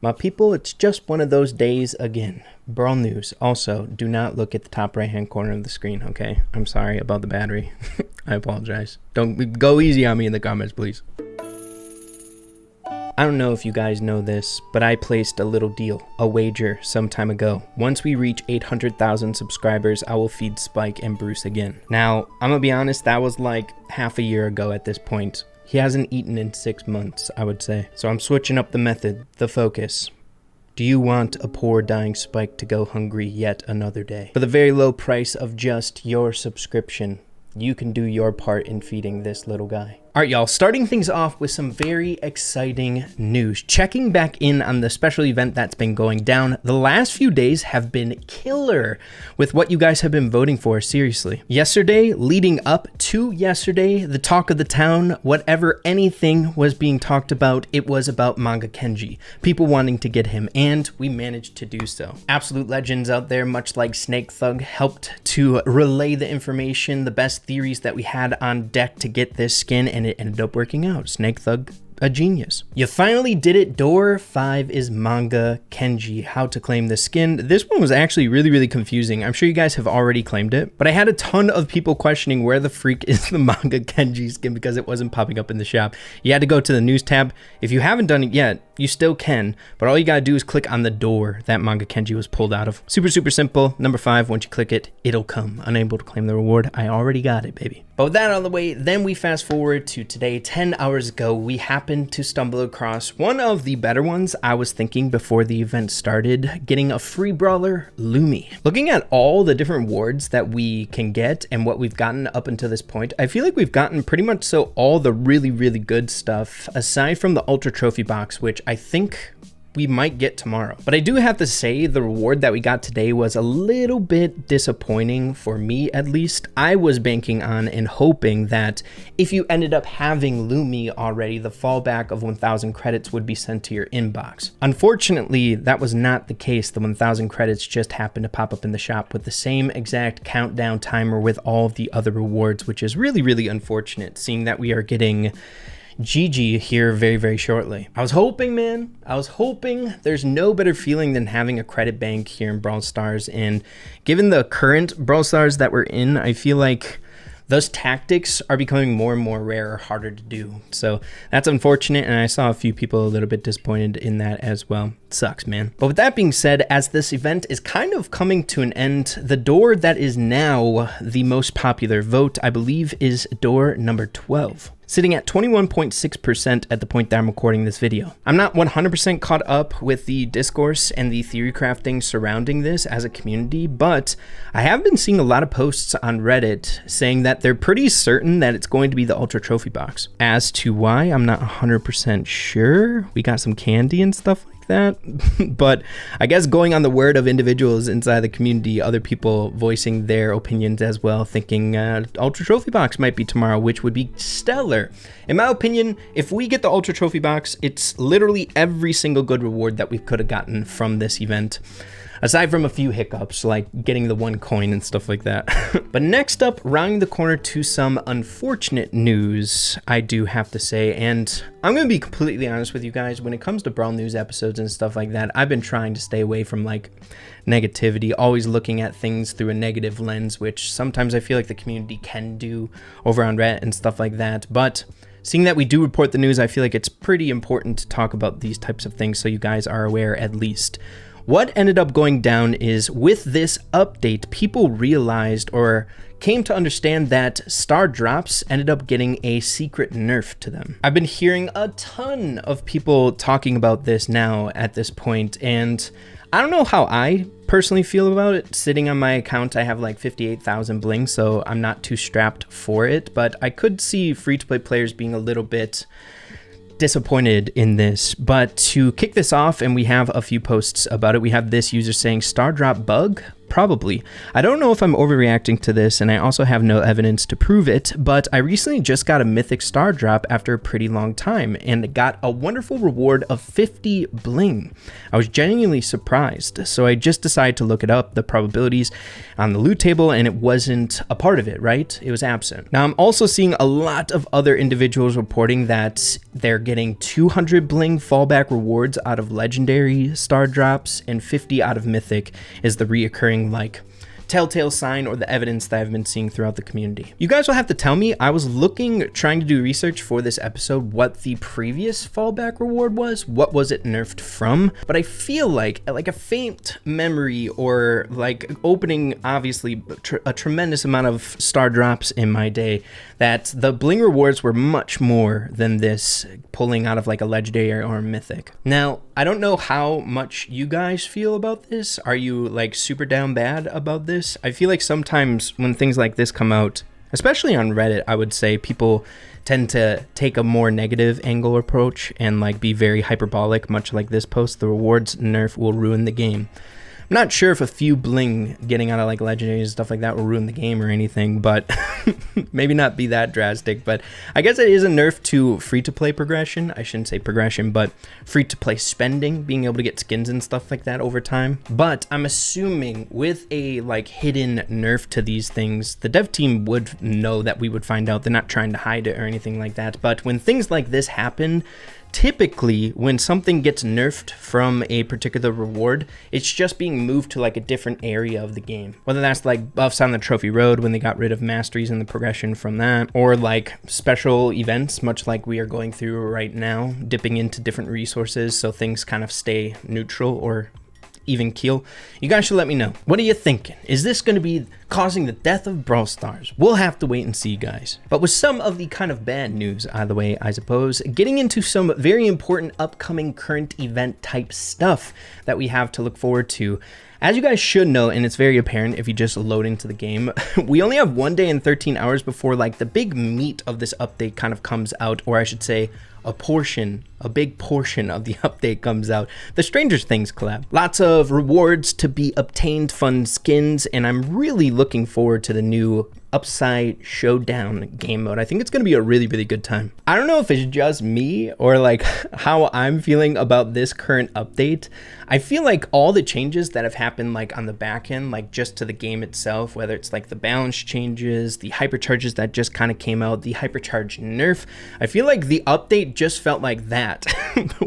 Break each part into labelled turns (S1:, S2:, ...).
S1: My people, it's just one of those days again. Brawl news. Also, do not look at the top right hand corner of the screen, okay? I'm sorry about the battery. I apologize. Don't go easy on me in the comments, please. I don't know if you guys know this, but I placed a little deal, a wager, some time ago. Once we reach 800,000 subscribers, I will feed Spike and Bruce again. Now, I'm gonna be honest, that was like half a year ago at this point. He hasn't eaten in 6 months, I would say. So I'm switching up the method, the focus. Do you want a poor dying Spike to go hungry yet another day? For the very low price of just your subscription, you can do your part in feeding this little guy. All right, y'all, starting things off with some very exciting news. Checking back in on the special event that's been going down, the last few days have been killer with what you guys have been voting for, seriously. Yesterday, leading up to yesterday, the talk of the town, whatever anything was being talked about, it was about Manga Kenji. People wanting to get him, and we managed to do so. Absolute legends out there, much like Snake Thug, helped to relay the information, the best theories that we had on deck to get this skin, and it ended up working out. Snake Thug, a genius. You finally did it. Door 5 is Manga Kenji. How to claim the skin. This one was actually really confusing. I'm sure you guys have already claimed it, but I had a ton of people questioning where the freak is the Manga Kenji skin because it wasn't popping up in the shop. You had to go to the news tab. If you haven't done it yet, you still can, but all you gotta do is click on the door that Manga Kenji was pulled out of. Super simple. Number 5, once you click it, it'll come. Unable to claim the reward. I already got it, baby. But with that out of the way, then we fast forward to today. 10 hours ago, we happened to stumble across one of the better ones I was thinking before the event started, getting a free brawler, Lumi. Looking at all the different wards that we can get and what we've gotten up until this point, I feel like we've gotten pretty much so all the really good stuff, aside from the Ultra Trophy box, which I think we might get tomorrow. But I do have to say the reward that we got today was a little bit disappointing for me, at least. I was banking on and hoping that if you ended up having Lumi already, the fallback of 1,000 credits would be sent to your inbox. Unfortunately, that was not the case. The 1,000 credits just happened to pop up in the shop with the same exact countdown timer with all of the other rewards, which is really unfortunate, seeing that we are getting GG here very shortly. I was hoping, man. I was hoping. There's no better feeling than having a credit bank here in Brawl Stars, and given the current Brawl Stars that we're in, I feel like those tactics are becoming more and more rare or harder to do. So that's unfortunate, and I saw a few people a little bit disappointed in that as well. Sucks, man. But with that being said, as this event is kind of coming to an end, the door that is now the most popular vote, I believe, is door number 12. Sitting at 21.6% at the point that I'm recording this video. I'm not 100% caught up with the discourse and the theory crafting surrounding this as a community, but I have been seeing a lot of posts on Reddit saying that they're pretty certain that it's going to be the Ultra Trophy box. As to why, I'm not 100% sure. We got some candy and stuff like that, but I guess going on the word of individuals inside the community, other people voicing their opinions as well, thinking Ultra Trophy box might be tomorrow, which would be stellar. In my opinion, if we get the Ultra Trophy box, it's literally every single good reward that we could have gotten from this event, aside from a few hiccups like getting the 1 coin and stuff like that. But next up, rounding the corner to some unfortunate news, I do have to say, and I'm going to be completely honest with you guys, when it comes to Brawl news episodes and stuff like that, I've been trying to stay away from like negativity, always looking at things through a negative lens, which sometimes I feel like the community can do over on Reddit and stuff like that. But seeing that we do report the news, I feel like it's pretty important to talk about these types of things so you guys are aware at least. What ended up going down is with this update, people realized or came to understand that star drops ended up getting a secret nerf to them. I've been hearing a ton of people talking about this now at this point, and I don't know how I personally feel about it. Sitting on my account, I have like 58,000 bling, so I'm not too strapped for it, but I could see free-to-play players being a little bit disappointed in this. But to kick this off, and we have a few posts about it, we have this user saying star drop bug, Probably. I don't know if I'm overreacting to this, and I also have no evidence to prove it, but I recently just got a mythic star drop after a pretty long time and got a wonderful reward of 50 bling. I was genuinely surprised, so I just decided to look it up, the probabilities on the loot table, and it wasn't a part of it, right? It was absent. Now, I'm also seeing a lot of other individuals reporting that they're getting 200 bling fallback rewards out of legendary star drops, and 50 out of mythic is the reoccurring like telltale sign or the evidence that I've been seeing throughout the community. You guys will have to tell me. I was trying to do research for this episode, what the previous fallback reward was, what was it nerfed from, but I feel like a faint memory or like opening obviously a tremendous amount of star drops in my day, that the bling rewards were much more than this pulling out of like a legendary or mythic. Now, I don't know how much you guys feel about this. Are you like super down bad about this? I feel like sometimes when things like this come out, especially on Reddit, I would say people tend to take a more negative angle approach and like be very hyperbolic, much like this post. The rewards nerf will ruin the game. I'm not sure if a few bling getting out of like legendaries and stuff like that will ruin the game or anything, but maybe not be that drastic. But I guess it is a nerf to free-to-play progression. I shouldn't say progression, but free-to-play spending, being able to get skins and stuff like that over time. But I'm assuming with a like hidden nerf to these things, the dev team would know that we would find out. They're not trying to hide it or anything like that. But when things like this happen, typically when something gets nerfed from a particular reward, it's just being moved to like a different area of the game. Whether that's like buffs on the trophy road when they got rid of masteries and the progression from that, or like special events, much like we are going through right now, dipping into different resources so things kind of stay neutral or even keel. You guys should let me know. What are you thinking? Is this going to be causing the death of Brawl Stars? We'll have to wait and see, guys. But with some of the kind of bad news out of the way, I suppose, getting into some very important upcoming current event type stuff that we have to look forward to. As you guys should know, and it's very apparent if you just load into the game, we only have 1 day and 13 hours before like the big meat of this update kind of comes out, or I should say a big portion of the update comes out. The Stranger Things collab. Lots of rewards to be obtained, fun skins, and I'm really looking forward to the new Upside Showdown game mode. I think it's going to be a really, really good time. I don't know if it's just me or like how I'm feeling about this current update. I feel like all the changes that have happened like on the back end, like just to the game itself, whether it's like the balance changes, the hypercharges that just kind of came out, the hypercharge nerf, I feel like the update just felt like that,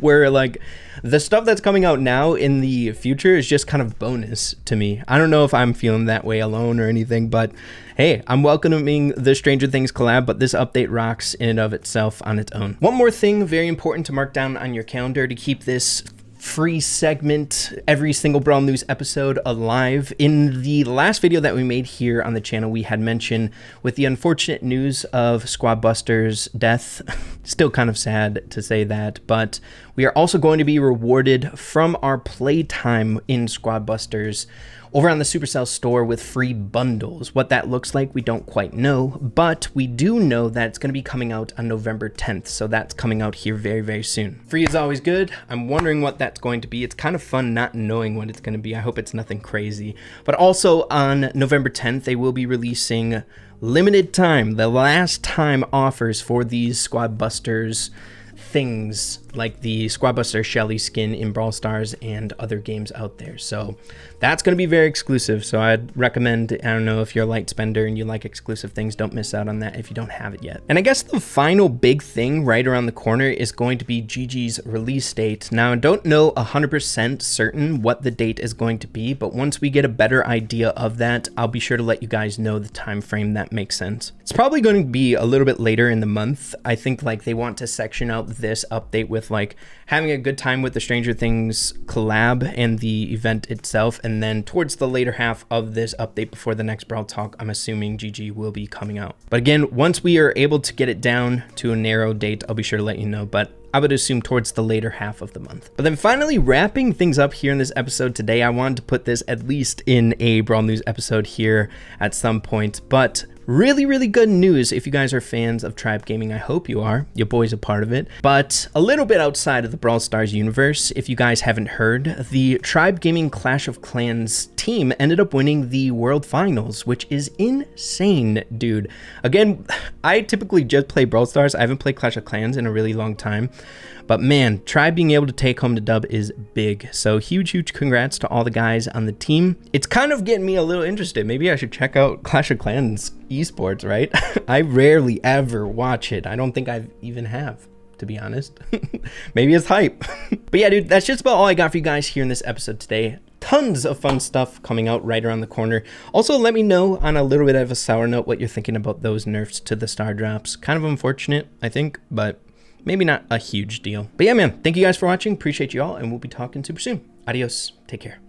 S1: where like the stuff that's coming out now in the future is just kind of bonus to me. I don't know if I'm feeling that way alone or anything, but hey, I'm welcoming the Stranger Things collab, but this update rocks in and of itself on its own. One more thing very important to mark down on your calendar to keep this free segment, every single Brawl News episode alive. In the last video that we made here on the channel, we had mentioned with the unfortunate news of Squad Buster's death, still kind of sad to say that, but we are also going to be rewarded from our playtime in Squad Busters over on the Supercell store with free bundles. What that looks like, we don't quite know, but we do know that it's going to be coming out on November 10th, so that's coming out here very, very soon. Free is always good. I'm wondering what that's going to be. It's kind of fun not knowing what it's going to be. I hope it's nothing crazy. But also on November 10th, they will be releasing limited time, the last time offers for these Squad Busters things, like the Squad Buster Shelly skin in Brawl Stars and other games out there. So that's going to be very exclusive. So I'd recommend, I don't know, if you're a light spender and you like exclusive things, don't miss out on that if you don't have it yet. And I guess the final big thing right around the corner is going to be GG's release date. Now, I don't know 100% certain what the date is going to be, but once we get a better idea of that, I'll be sure to let you guys know the time frame that makes sense. It's probably going to be a little bit later in the month. I think like they want to section out this update with like having a good time with the Stranger Things collab and the event itself, and then towards the later half of this update before the next Brawl Talk, I'm assuming GG will be coming out. But again, once we are able to get it down to a narrow date, I'll be sure to let you know, but I would assume towards the later half of the month. But then finally wrapping things up here in this episode today, I wanted to put this at least in a Brawl News episode here at some point, but Really good news if you guys are fans of Tribe Gaming. I hope you are. Your boy's a part of it. But a little bit outside of the Brawl Stars universe, if you guys haven't heard, the Tribe Gaming Clash of Clans team ended up winning the World Finals, which is insane, dude. Again, I typically just play Brawl Stars. I haven't played Clash of Clans in a really long time. But man, Tribe being able to take home the dub is big. So huge congrats to all the guys on the team. It's kind of getting me a little interested. Maybe I should check out Clash of Clans esports, right? I rarely ever watch it. I don't think I even have, to be honest. Maybe it's hype. But yeah, dude, that's just about all I got for you guys here in this episode today. Tons of fun stuff coming out right around the corner. Also, let me know on a little bit of a sour note what you're thinking about those nerfs to the star drops. Kind of unfortunate, I think, but maybe not a huge deal. But yeah, man, thank you guys for watching. Appreciate you all, and we'll be talking super soon. Adios. Take care.